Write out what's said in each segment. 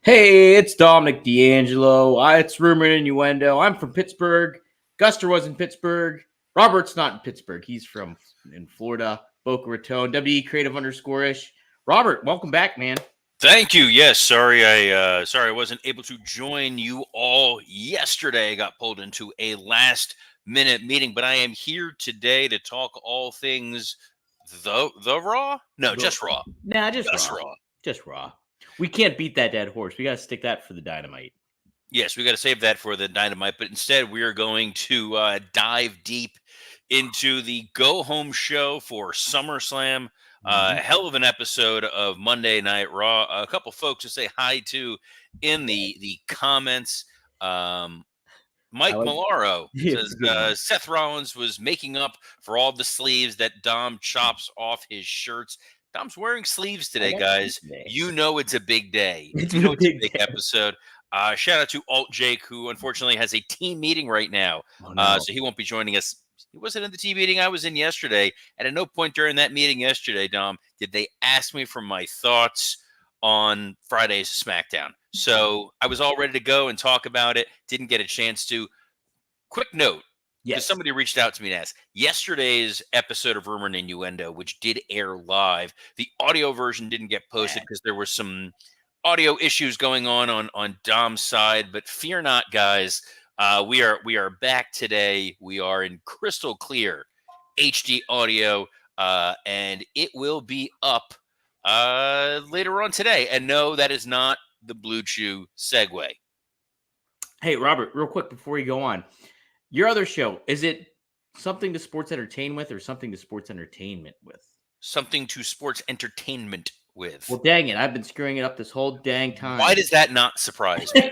Hey, it's Dominic D'Angelo. It's Rumor and Innuendo. I'm from Pittsburgh. Guster was in Pittsburgh. Robert's not in Pittsburgh. He's in Florida, Boca Raton, WE Creative _ish. Robert, welcome back, man. Thank you. Yes, sorry I wasn't able to join you all yesterday. I got pulled into a last-minute meeting, but I am here today to talk all things the Raw? No, just Raw. Nah, just Raw. Raw. Just Raw. We can't beat that dead horse. We got to stick that for the Dynamite. Yes, we got to save that for the Dynamite, but instead we are going to dive deep into the go-home show for SummerSlam. Hell of an episode of Monday Night Raw. A couple folks to say hi to in the comments. Mike Malaro says Seth Rollins was making up for all the sleeves that Dom chops off his shirts. Dom's wearing sleeves today, guys. You know it's a big day. It's a big episode. Shout out to Alt Jake, who unfortunately has a team meeting right now. So he won't be joining us. He wasn't in the team meeting I was in yesterday. And at no point during that meeting yesterday, Dom, did they ask me for my thoughts on Friday's SmackDown. So I was all ready to go and talk about it. Didn't get a chance to. Quick note. Because somebody reached out to me and asked, yesterday's episode of Rumor and Innuendo, which did air live, the audio version didn't get posted because there were some audio issues going on Dom's side. But fear not, guys. We are back today. We are in crystal clear HD audio, and it will be up later on today. And no, that is not the Blue Chew segue. Hey, Robert, real quick before we go on. Your other show, is it something to sports entertain with or something to sports entertainment with? Something to sports entertainment with. Well, dang it. I've been screwing it up this whole dang time. Why does that not surprise me?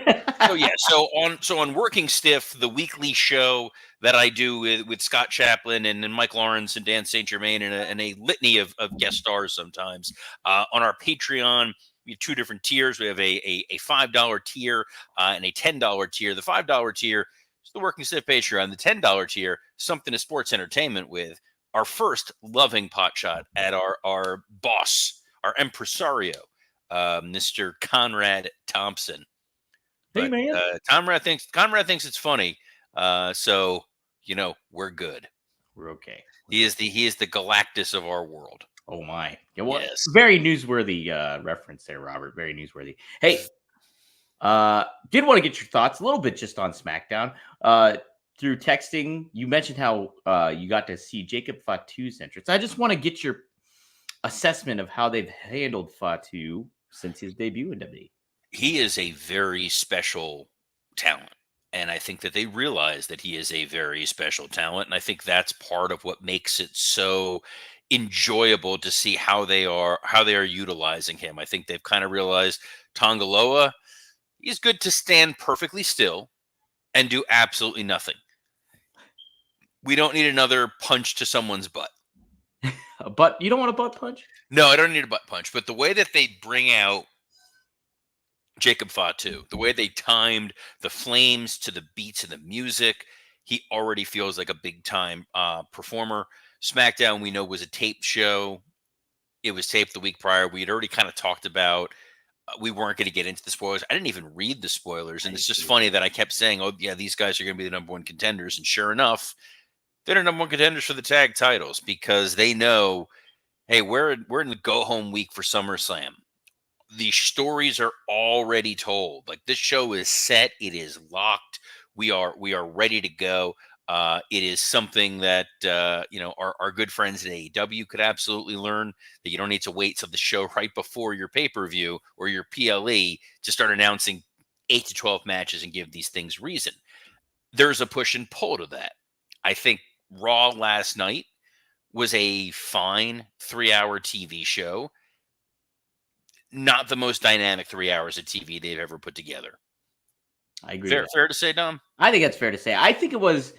So on Working Stiff, the weekly show that I do with Scott Chaplin and Mike Lawrence and Dan St. Germain and a litany of guest stars sometimes, on our Patreon, we have two different tiers. We have a $5 tier and a $10 tier. The $5 tier, the Working Stiff Patreon, the $10 tier, something to sports entertainment with. Our first loving pot shot at our boss, our impresario, Mr. Conrad Thompson. Hey, man. Conrad thinks it's funny. So we're good. We're okay. He is the Galactus of our world. Oh my! Yeah, well, yes. Very newsworthy reference there, Robert. Very newsworthy. Hey. Did want to get your thoughts a little bit just on SmackDown. Through texting, you mentioned how you got to see Jacob Fatu's entrance. I just want to get your assessment of how they've handled Fatu since his debut in WWE. He is a very special talent, and I think that they realize that he is a very special talent, and I think that's part of what makes it so enjoyable to see how they are utilizing him. I think they've kind of realized Tongaloa, he's good to stand perfectly still and do absolutely nothing. We don't need another punch to someone's butt. A butt? You don't want a butt punch? No, I don't need a butt punch. But the way that they bring out Jacob Fatu, the way they timed the flames to the beats of the music, he already feels like a big-time performer. SmackDown, we know, was a taped show. It was taped the week prior. We had already kind of talked about we weren't going to get into the spoilers. I didn't even read the spoilers. And it's just funny that I kept saying, oh, yeah, these guys are going to be the number one contenders. And sure enough, they're the number one contenders for the tag titles because they know, hey, we're in the go-home week for SummerSlam. The stories are already told. Like, this show is set. It is locked. We are ready to go. It is something that, our good friends at AEW could absolutely learn, that you don't need to wait till the show right before your pay-per-view or your PLE to start announcing 8 to 12 matches and give these things reason. There's a push and pull to that. I think Raw last night was a fine 3-hour TV show. Not the most dynamic 3 hours of TV they've ever put together. I agree. Fair to say, Dom? I think that's fair to say. I think it was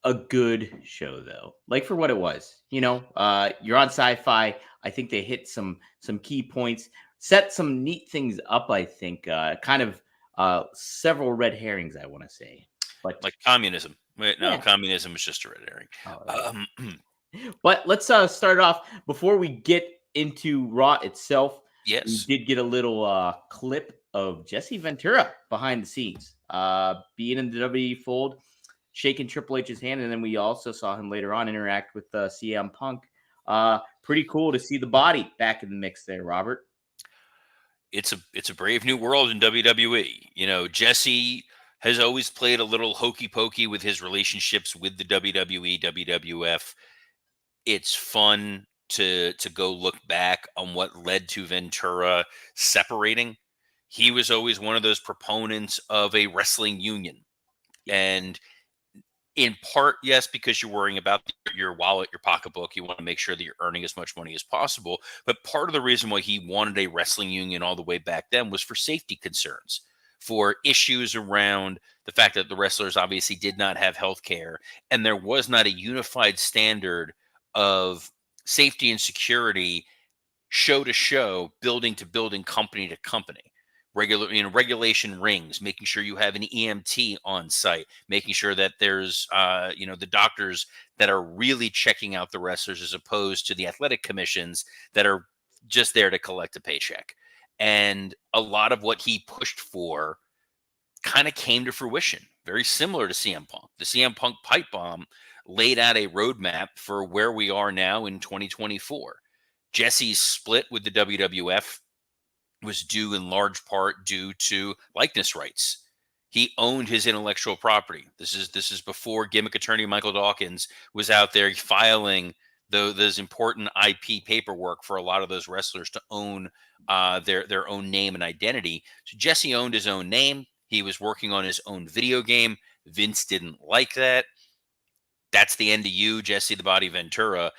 a good show, though. Like, for what it was. You're on Sci-Fi. I think they hit some key points, set some neat things up, I think. Kind of several red herrings, I want to say. But like communism. Wait, no, communism is just a red herring. But let's start off before we get into Raw itself. Yes. We did get a little clip of Jesse Ventura behind the scenes, being in the WWE fold, shaking Triple H's hand, and then we also saw him later on interact with CM Punk. Pretty cool to see the body back in the mix there, Robert. It's a brave new world in WWE. You know, Jesse has always played a little hokey pokey with his relationships with the WWE, WWF. It's fun to go look back on what led to Ventura separating. He was always one of those proponents of a wrestling union. And in part, yes, because you're worrying about your wallet, your pocketbook. You want to make sure that you're earning as much money as possible. But part of the reason why he wanted a wrestling union all the way back then was for safety concerns, for issues around the fact that the wrestlers obviously did not have health care, and there was not a unified standard of safety and security, show to show, building to building, company to company. Regulation rings, making sure you have an EMT on site, making sure that there's the doctors that are really checking out the wrestlers, as opposed to the athletic commissions that are just there to collect a paycheck. And a lot of what he pushed for kind of came to fruition, very similar to CM Punk. The CM Punk pipe bomb laid out a roadmap for where we are now in 2024. Jesse's split with the WWF was due in large part due to likeness rights. He owned his intellectual property. This is before gimmick attorney Michael Dawkins was out there filing those important IP paperwork for a lot of those wrestlers to own their own name and identity. So Jesse owned his own name. He was working on his own video game. Vince didn't like that. That's the end of you, Jesse the Body Ventura.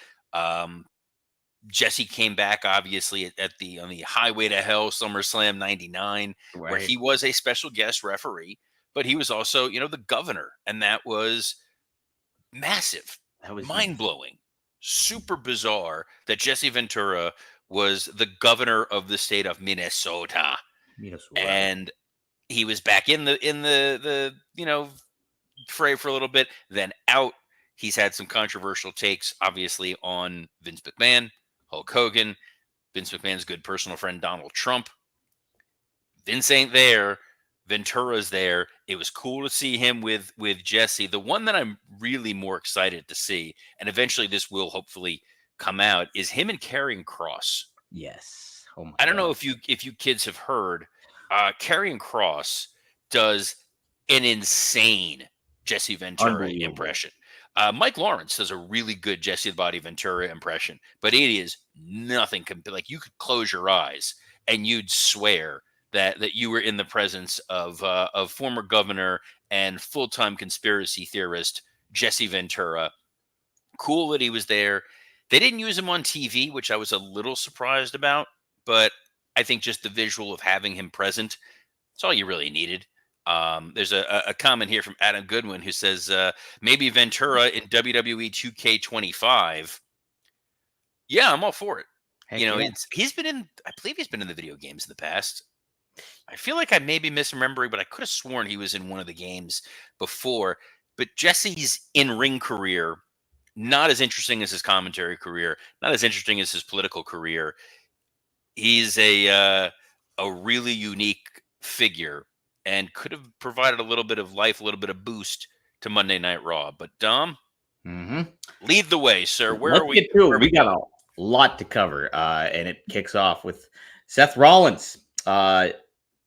Jesse came back obviously on the Highway to Hell SummerSlam 99, Right. where he was a special guest referee, but he was also, the governor. And that was massive. That was mind-blowing, super bizarre that Jesse Ventura was the governor of the state of Minnesota. And he was back in the fray for a little bit, then out. He's had some controversial takes, obviously, on Vince McMahon, Hulk Hogan, Vince McMahon's good personal friend, Donald Trump. Vince ain't there. Ventura's there. It was cool to see him with Jesse. The one that I'm really more excited to see, and eventually this will hopefully come out, is him and Karrion Kross. Yes. Oh my I don't know if you kids have heard, Karrion Kross does an insane Jesse Ventura impression. Mike Lawrence does a really good Jesse the Body Ventura impression, but it is nothing. Like, you could close your eyes and you'd swear that you were in the presence of former governor and full-time conspiracy theorist Jesse Ventura. Cool that he was there. They didn't use him on TV, which I was a little surprised about, but I think just the visual of having him present, that's all you really needed. There's a comment here from Adam Goodwin who says, maybe Ventura in WWE 2K25. Yeah, I'm all for it. Heck yeah. He's been in, I believe he's been in the video games in the past. I feel like I may be misremembering, but I could have sworn he was in one of the games before. But Jesse's in-ring career, not as interesting as his commentary career, not as interesting as his political career. He's a really unique figure, and could have provided a little bit of life, a little bit of boost to Monday Night Raw. But Dom, lead the way, sir. Where are we? Get to it. We got a lot to cover, and it kicks off with Seth Rollins. Jerry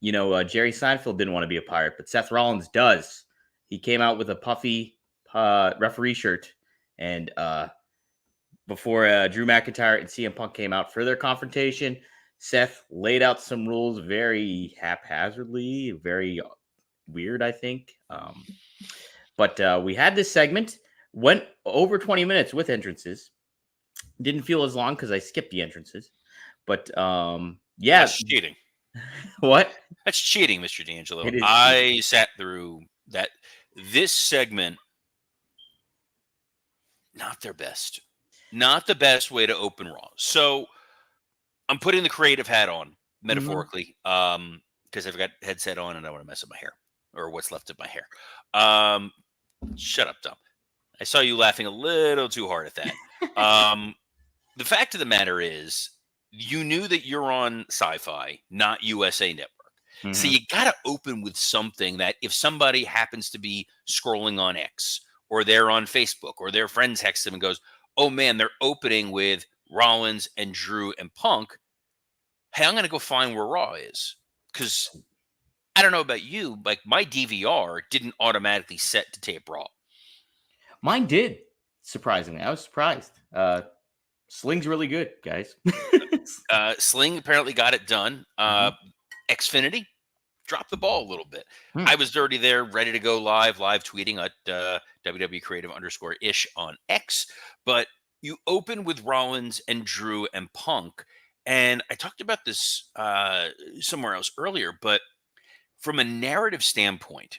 Seinfeld didn't want to be a pirate, but Seth Rollins does. He came out with a puffy referee shirt, and before Drew McIntyre and CM Punk came out for their confrontation, Seth laid out some rules very haphazardly, very weird, I think. But we had this segment, went over 20 minutes with entrances. Didn't feel as long because I skipped the entrances. But yeah. That's cheating. What? That's cheating, Mr. D'Angelo. I sat through that. This segment, not their best. Not the best way to open Raw. So I'm putting the creative hat on, metaphorically, because I've got headset on and I don't want to mess up my hair, or what's left of my hair. Shut up, Dom. I saw you laughing a little too hard at that. The fact of the matter is, you knew that you're on Sci-Fi, not USA Network. So Mm-hmm. you got to open with something that if somebody happens to be scrolling on X or they're on Facebook or their friend texts them and goes, oh man, they're opening with Rollins and Drew and Punk. Hey, I'm going to go find where Raw is. Because I don't know about you, like my DVR didn't automatically set to tape Raw. Mine did, surprisingly. I was surprised. Sling's really good, guys. Sling apparently got it done. Mhm. Xfinity dropped the ball a little bit. Hmm. I was already there, ready to go live tweeting at WWE Creative _ish on X. But you open with Rollins and Drew and Punk. And I talked about this somewhere else earlier, but from a narrative standpoint,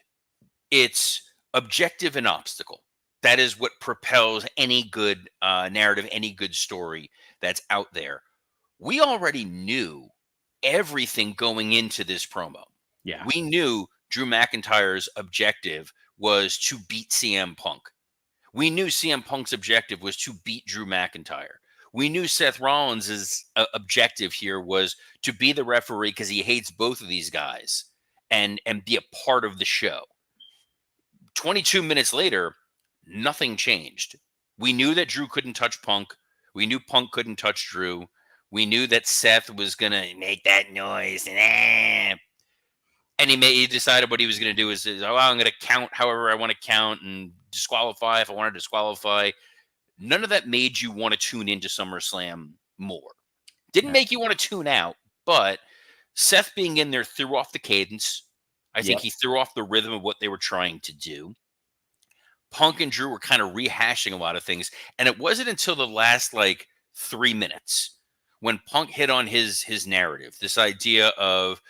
it's objective and obstacle. That is what propels any good narrative, any good story that's out there. We already knew everything going into this promo. Yeah. We knew Drew McIntyre's objective was to beat CM Punk. We knew CM Punk's objective was to beat Drew McIntyre. We knew Seth Rollins' objective here was to be the referee because he hates both of these guys and be a part of the show. 22 minutes later, nothing changed. We knew that Drew couldn't touch Punk. We knew Punk couldn't touch Drew. We knew that Seth was going to make that noise. And he decided what he was going to do is, oh, I'm going to count however I want to count and disqualify if I want to disqualify. None of that made you want to tune into SummerSlam more. Didn't make you want to tune out, but Seth being in there threw off the cadence. I think he threw off the rhythm of what they were trying to do. Punk and Drew were kind of rehashing a lot of things. And it wasn't until the last 3 minutes when Punk hit on his narrative, this idea of,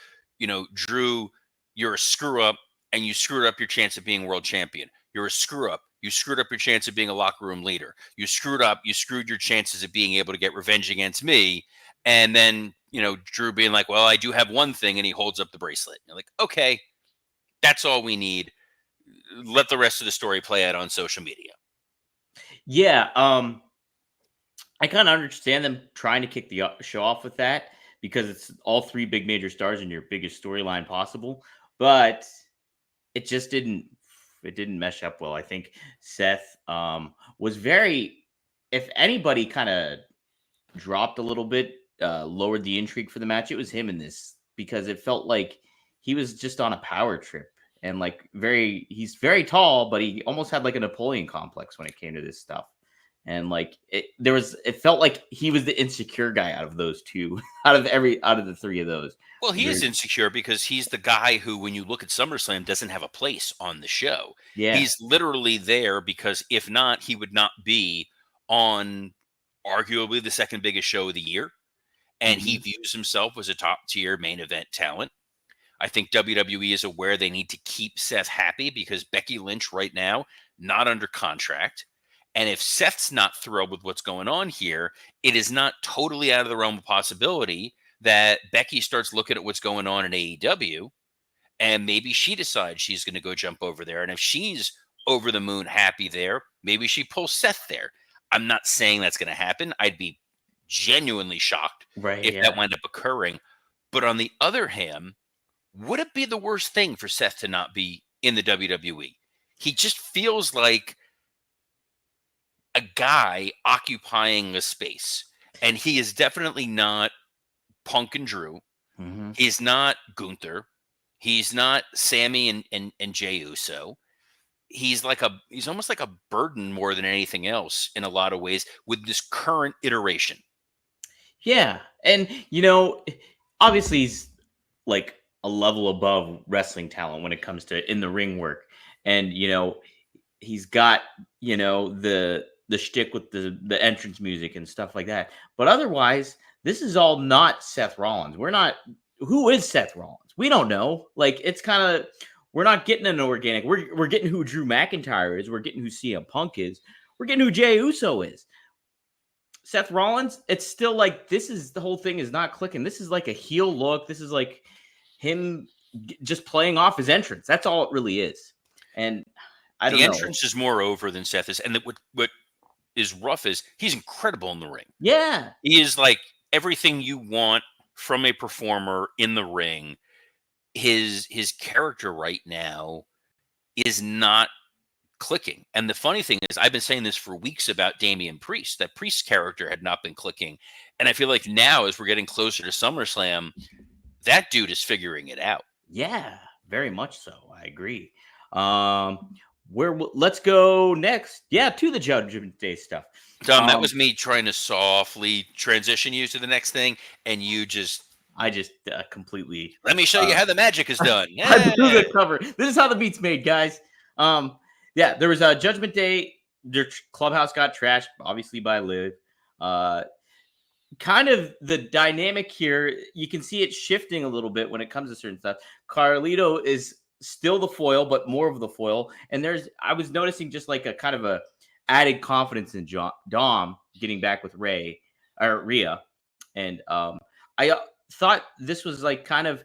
Drew, you're a screw up and you screwed up your chance of being world champion. You're a screw up. You screwed up your chance of being a locker room leader. You screwed your chances of being able to get revenge against me. And then, Drew being like, well, I do have one thing. And he holds up the bracelet. You're like, okay, that's all we need. Let the rest of the story play out on social media. Yeah. I kind of understand them trying to kick the show off with that because it's all three big major stars in your biggest storyline possible, but it just didn't mesh up well. I think Seth was very, if anybody kind of dropped a little bit, lowered the intrigue for the match, it was him in this because it felt like he was just on a power trip and he's very tall, but he almost had like a Napoleon complex when it came to this stuff. And it felt like he was the insecure guy out of those two, out of the three of those. Well, he is insecure because he's the guy who, when you look at SummerSlam, doesn't have a place on the show. Yeah. He's literally there because if not, he would not be on arguably the second biggest show of the year. And he views himself as a top tier main event talent. I think WWE is aware they need to keep Seth happy because Becky Lynch right now, not under contract. And if Seth's not thrilled with what's going on here, it is not totally out of the realm of possibility that Becky starts looking at what's going on in AEW and maybe she decides she's going to go jump over there. And if she's over the moon happy there, maybe she pulls Seth there. I'm not saying that's going to happen. I'd be genuinely shocked if that wound up occurring. But on the other hand, would it be the worst thing for Seth to not be in the WWE? He just feels like a guy occupying a space. And he is definitely not Punk and Drew. Mm-hmm. He's not Gunther. He's not Sammy and Jey Uso. He's almost like a burden more than anything else in a lot of ways with this current iteration. Yeah. And, obviously he's like a level above wrestling talent when it comes to in the ring work. And, he's got, the shtick with the entrance music and stuff like that. But otherwise, this is all not Seth Rollins. Who is Seth Rollins? We don't know. It's kind of, we're not getting an organic. We're getting who Drew McIntyre is. We're getting who CM Punk is. We're getting who Jey Uso is. Seth Rollins, it's still the whole thing is not clicking. This is like a heel look. This is like him just playing off his entrance. That's all it really is. And I don't know. The entrance is more over than Seth is. And what is rough is he's incredible in the ring. Yeah. He is everything you want from a performer in the ring. His character right now is not clicking. And the funny thing is, I've been saying this for weeks about Damian Priest, that Priest's character had not been clicking. And I feel like now, as we're getting closer to SummerSlam, that dude is figuring it out. Yeah, very much so. I agree. Let's go next. Yeah, to the Judgment Day stuff. Tom, that was me trying to softly transition you to the next thing, and you just... I just completely... Let me show you how the magic is done. I blew the cover. This is how the beat's made, guys. Yeah, there was a Judgment Day. Their clubhouse got trashed, obviously, by Liv. Kind of the dynamic here, you can see it shifting a little bit when it comes to certain stuff. Carlito is still the foil, but more of the foil. And I was noticing just like a kind of a added confidence in Dom getting back with Rhea. And I thought this was like kind of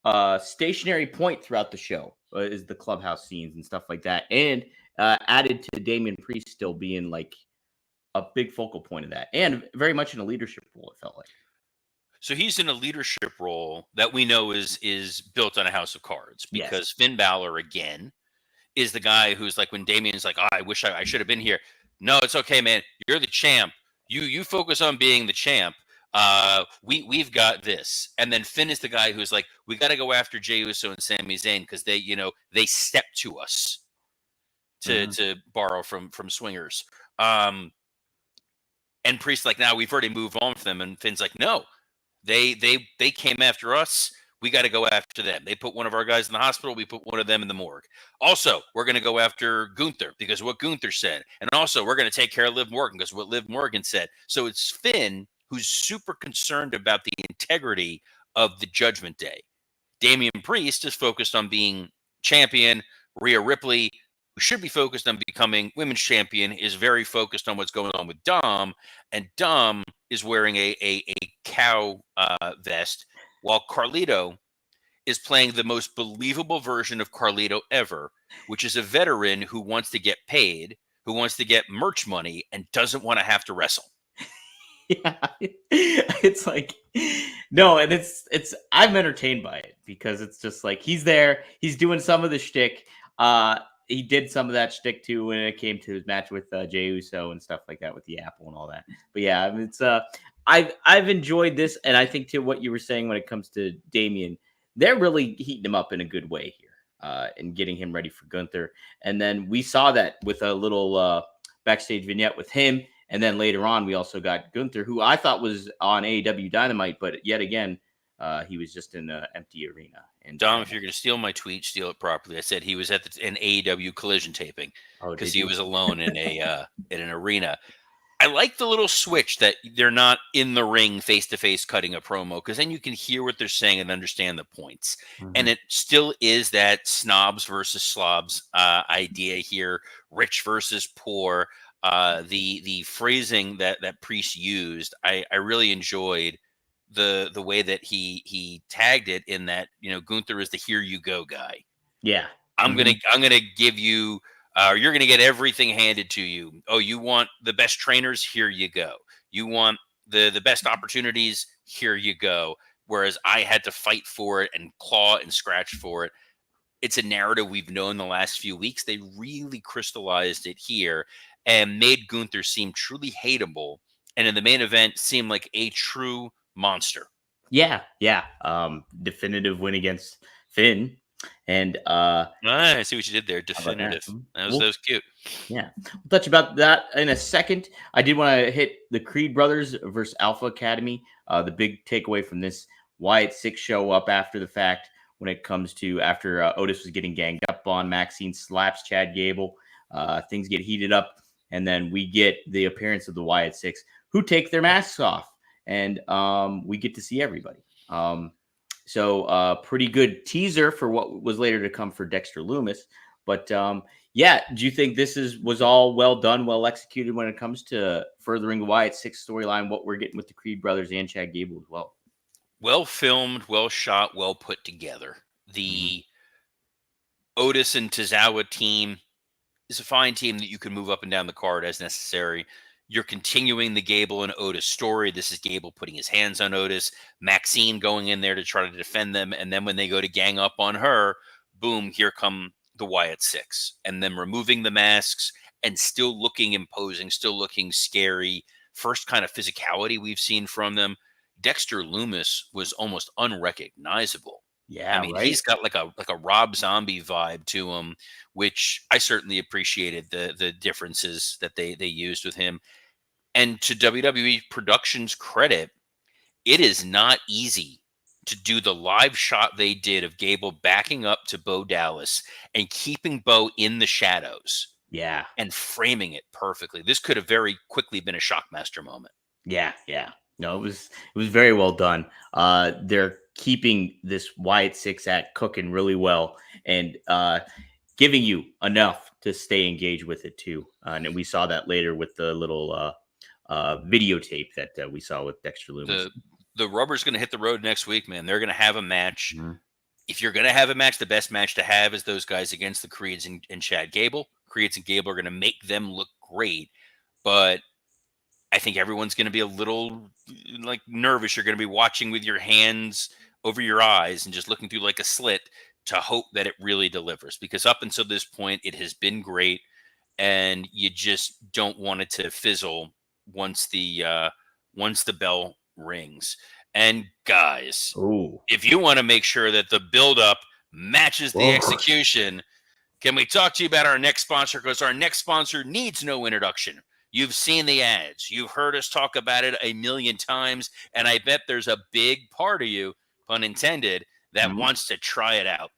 a stationary point throughout the show, is the clubhouse scenes and stuff like that. And added to Damian Priest still being like a big focal point of that, and very much in a leadership role, it felt like. So he's in a leadership role that we know is built on a house of cards, because yes. Finn Balor, again, is the guy who's like, when Damian's like, I wish I should have been here. No, it's okay, man. You're the champ. You focus on being the champ. We've got this. And then Finn is the guy who's like, we got to go after Jey Uso and Sami Zayn because they step to us, to borrow from swingers. And Priest's like, now we've already moved on from them. And Finn's like, no, they came after us. We got to go after them. They put one of our guys in the hospital. We put one of them in the morgue. Also, we're going to go after Gunther because of what Gunther said. And also, we're going to take care of Liv Morgan because of what Liv Morgan said. So it's Finn who's super concerned about the integrity of the Judgment Day. Damian Priest is focused on being champion. Rhea Ripley, who should be focused on becoming women's champion, is very focused on what's going on with Dom. And Dom is wearing a cow vest, while Carlito is playing the most believable version of Carlito ever, which is a veteran who wants to get paid, who wants to get merch money, and doesn't want to have to wrestle. Yeah, it's like, no, and it's I'm entertained by it because it's just like he's there, he's doing some of the shtick. He did some of that shtick too when it came to his match with Jey Uso and stuff like that with the apple and all that. But yeah, I mean, it's I've enjoyed this, and I think to what you were saying when it comes to Damian, they're really heating him up in a good way here, and getting him ready for Gunther. And then we saw that with a little backstage vignette with him. And then later on, we also got Gunther, who I thought was on AEW Dynamite, but yet again, he was just in an empty arena. And Dom, if you're going to steal my tweet, steal it properly. I said he was at an AEW Collision taping because he was alone in in an arena. I like the little switch that they're not in the ring face-to-face cutting a promo, because then you can hear what they're saying and understand the points. Mm-hmm. And it still is that snobs versus slobs idea here, rich versus poor. The phrasing that Priest used, I really enjoyed the way that he tagged it, in that, Gunther is the here you go guy. Yeah. I'm gonna give you, you're gonna get everything handed to you. Oh, you want the best trainers? Here you go. You want the best opportunities? Here you go. Whereas I had to fight for it and claw and scratch for it. It's a narrative we've known the last few weeks. They really crystallized it here and made Gunther seem truly hateable, and in the main event seemed like a true monster. Yeah. Definitive win against Finn. And I see what you did there. Definitive. That was cute. Yeah. We'll touch about that in a second. I did want to hit the Creed brothers versus Alpha Academy. The big takeaway from this, Wyatt 6 show up after the fact when it comes to after Otis was getting ganged up on. Maxine slaps Chad Gable. Things get heated up. And then we get the appearance of the Wyatt 6, who take their masks off. And we get to see everybody. So pretty good teaser for what was later to come for Dexter Lumis. But yeah, do you think this was all well done, well executed when it comes to furthering the Wyatt 6 storyline, what we're getting with the Creed brothers and Chad Gable as well? Well filmed, well shot, well put together. The Otis and Tozawa team is a fine team that you can move up and down the card as necessary. You're continuing the Gable and Otis story. This is Gable putting his hands on Otis, Maxine going in there to try to defend them. And then when they go to gang up on her, boom, here come the Wyatt Six. And then removing the masks and still looking imposing, still looking scary. First kind of physicality we've seen from them. Dexter Lumis was almost unrecognizable. Yeah, I mean, right. he's got like a Rob Zombie vibe to him, which I certainly appreciated the differences that they used with him. And to WWE Productions' credit, it is not easy to do the live shot they did of Gable backing up to Bo Dallas and keeping Bo in the shadows. Yeah. And framing it perfectly. This could have very quickly been a Shockmaster moment. Yeah. No, it was very well done. They're keeping this Wyatt Six act cooking really well and giving you enough to stay engaged with it too. And we saw that later with the little videotape that we saw with Dexter Lumis. The rubber's going to hit the road next week, man. They're going to have a match. Mm-hmm. If you're going to have a match, the best match to have is those guys against the Creeds and Chad Gable. Creeds and Gable are going to make them look great, but I think everyone's going to be a little like nervous. You're going to be watching with your hands over your eyes and just looking through like a slit to hope that it really delivers, because up until this point, it has been great. And you just don't want it to fizzle once the bell rings. And guys, if you want to make sure that the buildup matches the execution, can we talk to you about our next sponsor? Because our next sponsor needs no introduction. You've seen the ads. You've heard us talk about it a million times. And I bet there's a big part of you, pun intended, that wants to try it out.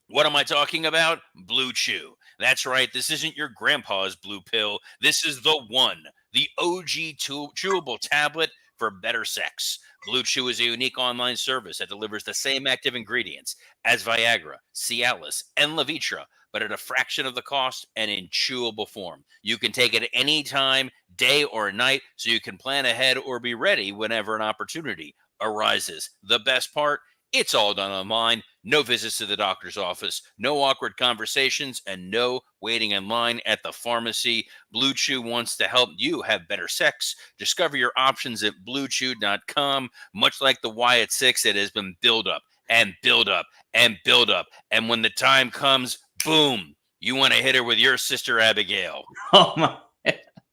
What am I talking about? Blue Chew. That's right. This isn't your grandpa's blue pill. This is the one, the OG chewable tablet for better sex. Blue Chew is a unique online service that delivers the same active ingredients as Viagra, Cialis, and Levitra, but at a fraction of the cost and in chewable form. You can take it any time, day or night, so you can plan ahead or be ready whenever an opportunity arises. The best part, it's all done online. No visits to the doctor's office, no awkward conversations, and no waiting in line at the pharmacy. Blue Chew wants to help you have better sex. Discover your options at BlueChew.com. Much like the Wyatt Six, it has been build up and build up and build up. And when the time comes, boom, you want to hit her with your sister Abigail. Oh my.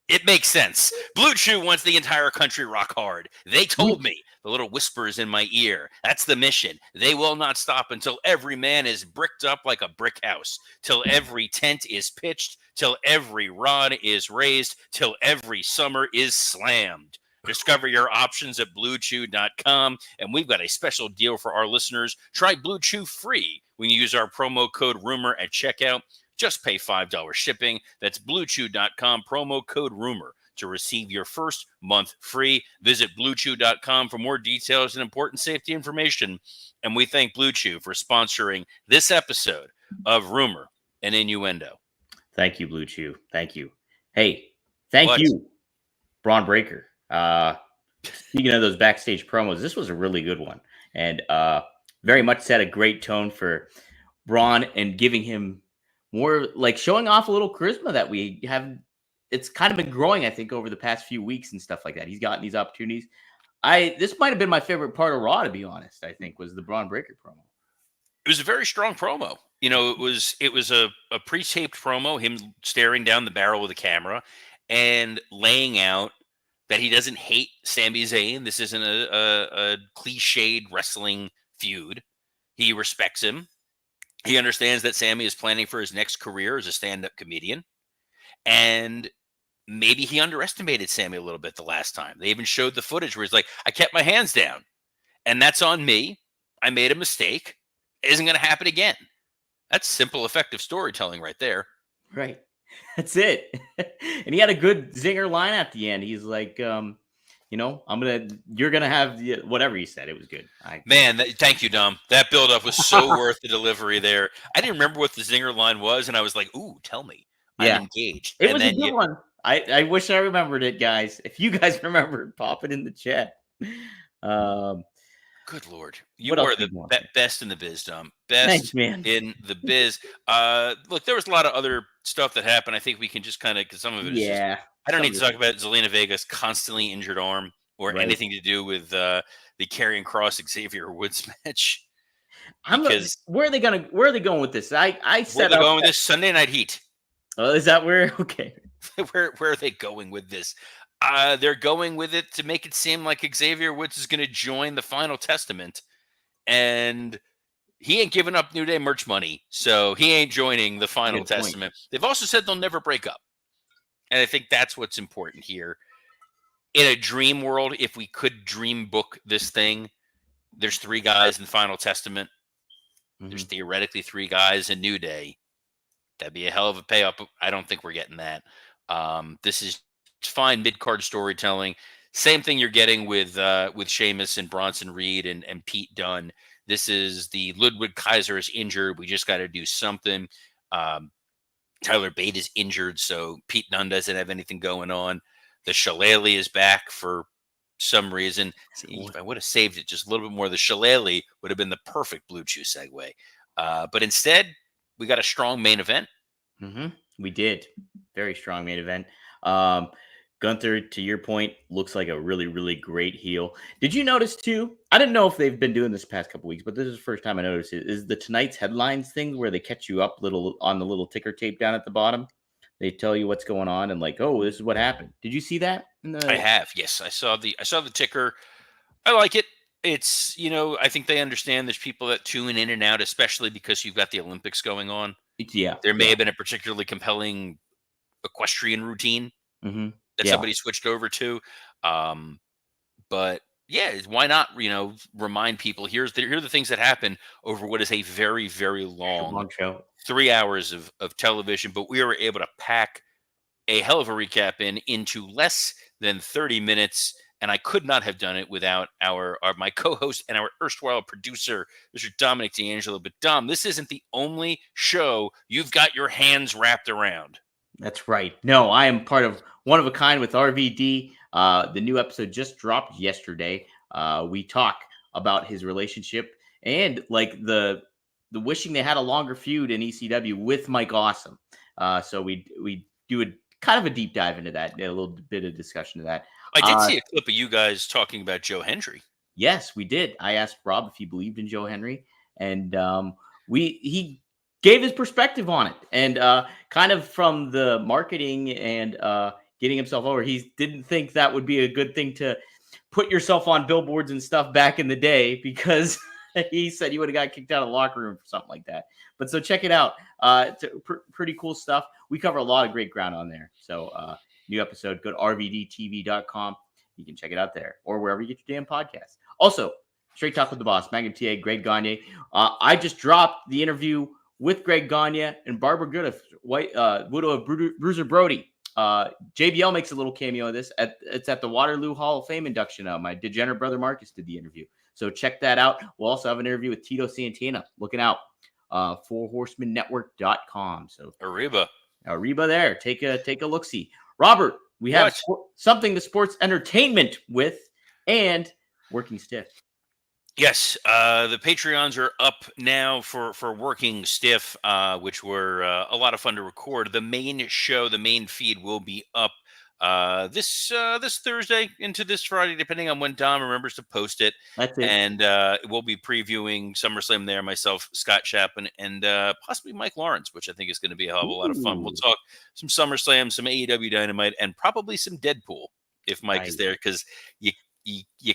It makes sense. Blue Chew wants the entire country rock hard. They told me, the little whispers in my ear. That's the mission. They will not stop until every man is bricked up like a brick house, till every tent is pitched, till every rod is raised, till every summer is slammed. Discover your options at BlueChew.com, and we've got a special deal for our listeners. Try Blue Chew free when you use our promo code RUMOR at checkout. Just pay $5 shipping. That's BlueChew.com, promo code RUMOR, to receive your first month free. Visit BlueChew.com for more details and important safety information. And we thank Blue Chew for sponsoring this episode of Rumor and Innuendo. Thank you, Blue Chew. Thank you. Hey, thank you, Braun Breaker. Speaking of those backstage promos, this was a really good one. And very much set a great tone for Braun and giving him more, like, showing off a little charisma that we have. It's kind of been growing, I think, over the past few weeks and stuff like that. He's gotten these opportunities. This might have been my favorite part of Raw, to be honest. I think was the Braun Breaker promo. It was a very strong promo. You know, it was a pre-taped promo, him staring down the barrel of the camera and laying out that he doesn't hate Sami Zayn. This isn't a cliched wrestling feud. He respects him. He understands that Sami is planning for his next career as a stand-up comedian. And maybe he underestimated Sami a little bit the last time. They even showed the footage where he's like, I kept my hands down. And that's on me. I made a mistake. It isn't going to happen again. That's simple, effective storytelling right there. Right. That's it. And he had a good zinger line at the end. He's like, you're going to have whatever he said. It was good. Thank you, Dom. That buildup was so worth the delivery there. I didn't remember what the zinger line was, and I was like, ooh, tell me. Yeah. I'm engaged. It was a good one. I wish I remembered it, guys. If you guys remembered, pop it in the chat. Good Lord. You are the best in the biz, Dom. Best Thanks, man. in the biz. Look, there was a lot of other stuff that happened. I think we can just kind of, because some of it is just I don't need to talk about Zelina Vega's constantly injured arm or anything to do with the Karrion Kross Xavier Woods match. Because where are they going with this? I where they're going with this Sunday Night Heat. Oh, is that where? Okay. where are they going with this? They're going with it to make it seem like Xavier Woods is going to join the Final Testament, and he ain't giving up New Day merch money, so he ain't joining the Final Testament. They've also said they'll never break up, and I think that's what's important here. In a dream world, if we could dream book this thing, there's 3 guys in the Final Testament. Mm-hmm. There's theoretically 3 guys in New Day. That'd be a hell of a payoff, but I don't think we're getting that. This is fine mid-card storytelling. Same thing you're getting with Sheamus and Bronson Reed and Pete Dunne. This is the Ludwig Kaiser is injured. We just got to do something. Tyler Bate is injured, so Pete Dunne doesn't have anything going on. The Shillelagh is back for some reason. See, if I would have saved it just a little bit more, the Shillelagh would have been the perfect Blue Chew segue. But instead, we got a strong main event. Mm-hmm. We did. Very strong main event. Gunther, to your point, looks like a really, really great heel. Did you notice, too? I didn't know if they've been doing this past couple weeks, but this is the first time I noticed it. Is the tonight's headlines thing where they catch you up on the little ticker tape down at the bottom? They tell you what's going on and like, oh, this is what happened. Did you see that? I have. Yes, I saw the ticker. I like it. It's, I think they understand there's people that tune in and out, especially because you've got the Olympics going on. There may have been a particularly compelling equestrian routine that somebody switched over to. But yeah, why not, remind people here are the things that happen over what is a very, very long show. 3 hours of television. But we were able to pack a hell of a recap into less than 30 minutes. And I could not have done it without my co-host and our erstwhile producer, Mr. Dominic D'Angelo. But Dom, this isn't the only show you've got your hands wrapped around. That's right. No, I am part of One of a Kind with RVD. The new episode just dropped yesterday. We talk about his relationship and like the wishing they had a longer feud in ECW with Mike Awesome. So we do a kind of a deep dive into that, a little bit of discussion of that. I did see a clip of you guys talking about Joe Hendry. Yes, we did. I asked Rob if he believed in Joe Hendry, and he gave his perspective on it, and kind of from the marketing and getting himself over, he didn't think that would be a good thing to put yourself on billboards and stuff back in the day, because he said you would have got kicked out of the locker room for something like that. But so check it out. It's pretty cool stuff. We cover a lot of great ground on there. So new episode, go to rvdtv.com. You can check it out there or wherever you get your damn podcasts. Also, Straight Talk with the Boss, Magnum TA, Greg Gagne. I just dropped the interview with Greg Gagne and Barbara Goodif, widow of Bruiser Brody. JBL makes a little cameo of this. It's at the Waterloo Hall of Fame induction. My degenerate brother Marcus did the interview. So check that out. We'll also have an interview with Tito Santana. Looking out. FourHorsemenNetwork.com. So Arriba there. Take a look-see. Robert, we have something to sports entertainment with and Working Stiff. Yes, the Patreons are up now for Working Stiff, which were a lot of fun to record. The main show, the main feed will be up this Thursday into this Friday, depending on when Dom remembers to post it. That's it. And we'll be previewing SummerSlam there, myself, Scott Chapman, and possibly Mike Lawrence, which I think is going to be a hell of a lot of fun. We'll talk some SummerSlam, some AEW Dynamite, and probably some Deadpool if Mike is there, because you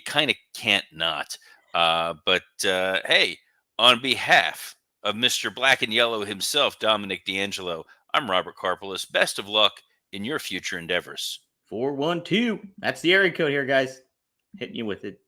kind of can't not. But hey, on behalf of Mr. Black and Yellow himself, Dominic D'Angelo, I'm Robert Karpelis. Best of luck in your future endeavors. 412. That's the area code here, guys. Hitting you with it.